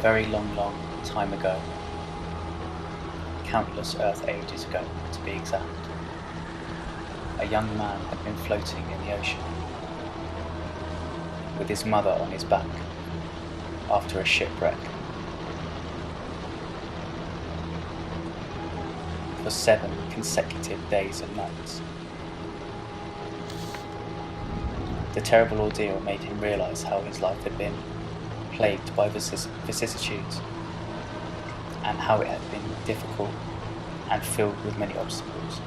very long, long time ago, countless Earth ages ago to be exact, a young man had been floating in the ocean, with his mother on his back, after a shipwreck. For 7 consecutive days and nights. The terrible ordeal made him realise how his life had been plagued by vicissitudes, and how it had been difficult and filled with many obstacles.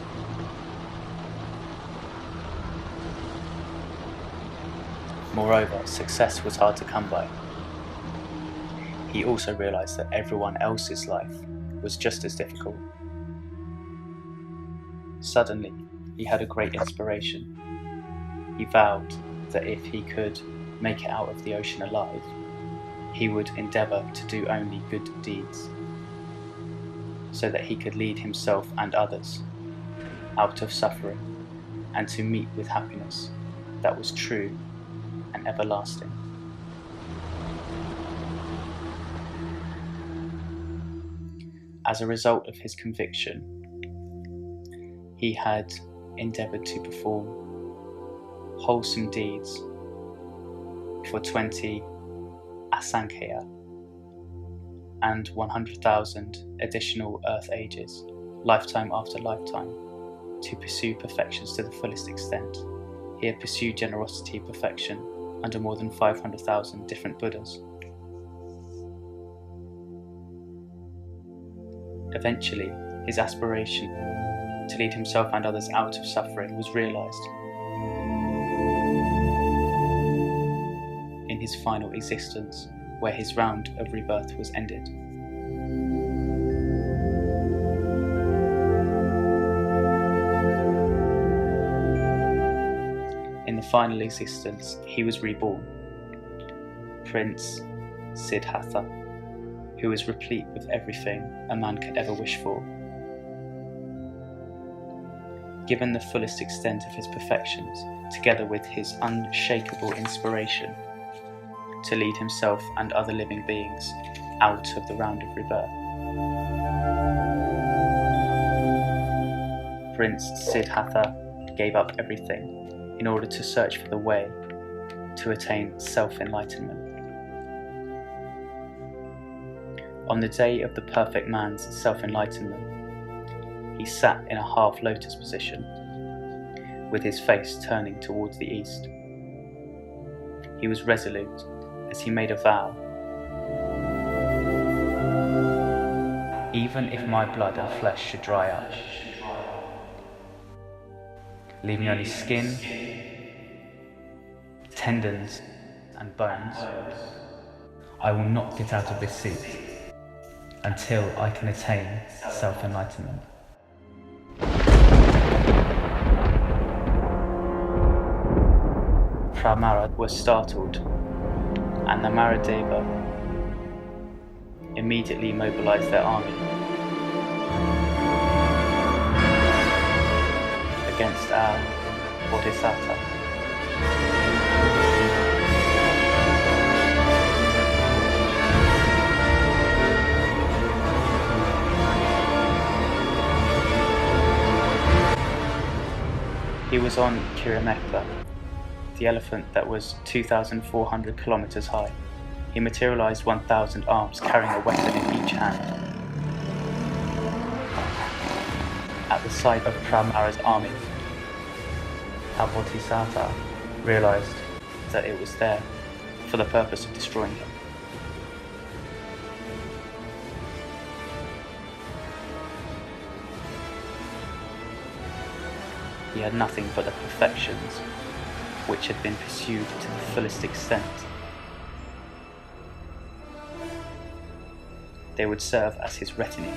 Moreover, success was hard to come by. He also realised that everyone else's life was just as difficult. Suddenly, he had a great inspiration. He vowed that if he could make it out of the ocean alive, he would endeavour to do only good deeds, so that he could lead himself and others out of suffering and to meet with happiness that was true and everlasting. As a result of his conviction, he had endeavoured to perform wholesome deeds for 20 Asankaya and 100,000 additional Earth ages, lifetime after lifetime, to pursue perfections to the fullest extent. He had pursued generosity perfection under more than 500,000 different Buddhas. Eventually, his aspiration to lead himself and others out of suffering was realised. In his final existence, where his round of rebirth was ended. In the final existence, he was reborn, Prince Siddhartha, who was replete with everything a man could ever wish for. Given the fullest extent of his perfections, together with his unshakable inspiration to lead himself and other living beings out of the round of rebirth, Prince Siddhartha gave up everything in order to search for the way to attain self-enlightenment. On the day of the perfect man's self-enlightenment, he sat in a half-lotus position, with his face turning towards the east. He was resolute as he made a vow. Even if my blood and flesh should dry up, leaving only skin, tendons and bones, I will not get out of this seat until I can attain self-enlightenment. Phra was startled, and the Maradeva immediately mobilized their army against our Bodhisattva. He was on Kiramekla, the elephant that was 2,400 kilometers high. He materialized 1,000 arms, carrying a weapon in each hand. At the sight of Phra's army, our Bodhisattva realized that it was there for the purpose of destroying him. He had nothing but the perfections which had been pursued to the fullest extent. They would serve as his retinue.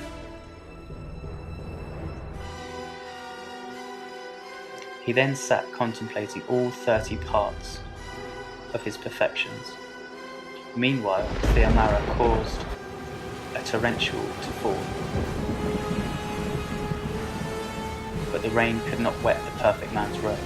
He then sat contemplating all 30 parts of his perfections. Meanwhile, Phra caused a torrential to fall, but the rain could not wet the perfect man's robe.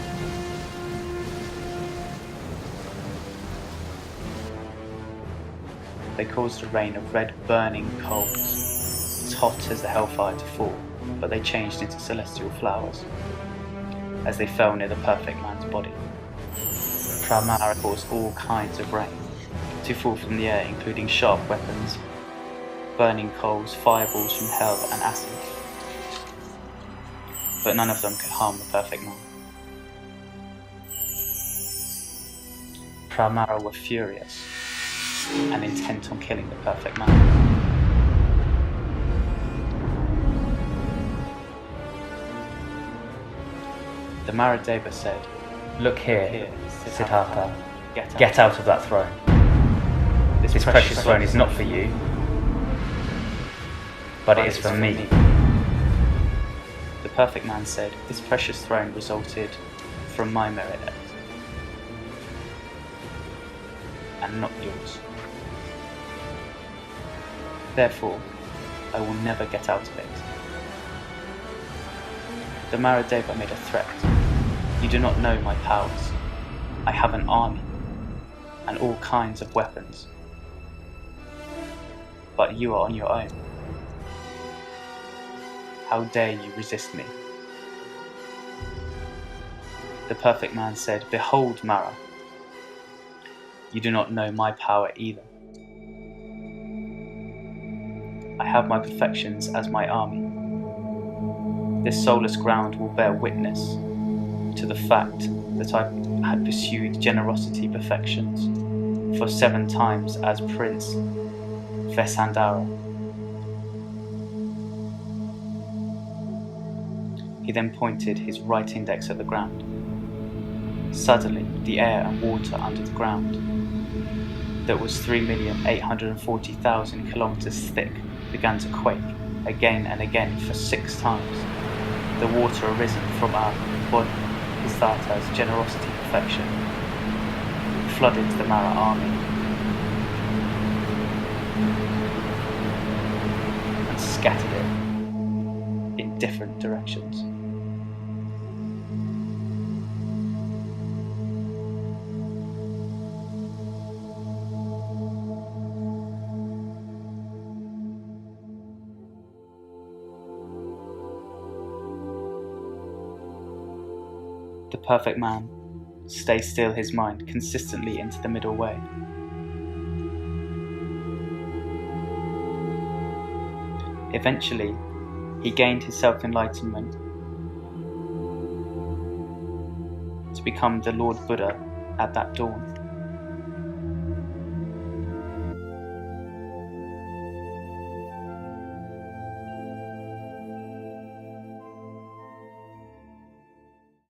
they caused a rain of red burning coals, as hot as the hellfire to fall, but they changed into celestial flowers as they fell near the perfect man's body. Phra caused all kinds of rain to fall from the air, including sharp weapons, burning coals, fireballs from hell, and acid. But none of them could harm the perfect man. Phra were furious and intent on killing the perfect man. The Maradeva said, "Look here, Siddhartha, get out of that throne. This precious throne is not for you, but it is for me." The perfect man said, "This precious throne resulted from my merit and not yours. Therefore, I will never get out of it." The Maradeva made a threat. "You do not know my powers. I have an army and all kinds of weapons, but you are on your own. How dare you resist me?" The perfect man said, "Behold, Mara, you do not know my power either. I have my perfections as my army. This soulless ground will bear witness to the fact that I had pursued generosity perfections for 7 times as Prince Vesandara." He then pointed his right index at the ground. Suddenly, the air and water under the ground, that was 3,840,000 kilometers thick, began to quake again and again for 6 times. The water arisen from our body, Siddhartha's generosity perfection, flooded the Mara army and scattered it in different directions. The perfect man stays still his mind consistently into the middle way. Eventually, he gained his self-enlightenment to become the Lord Buddha at that dawn.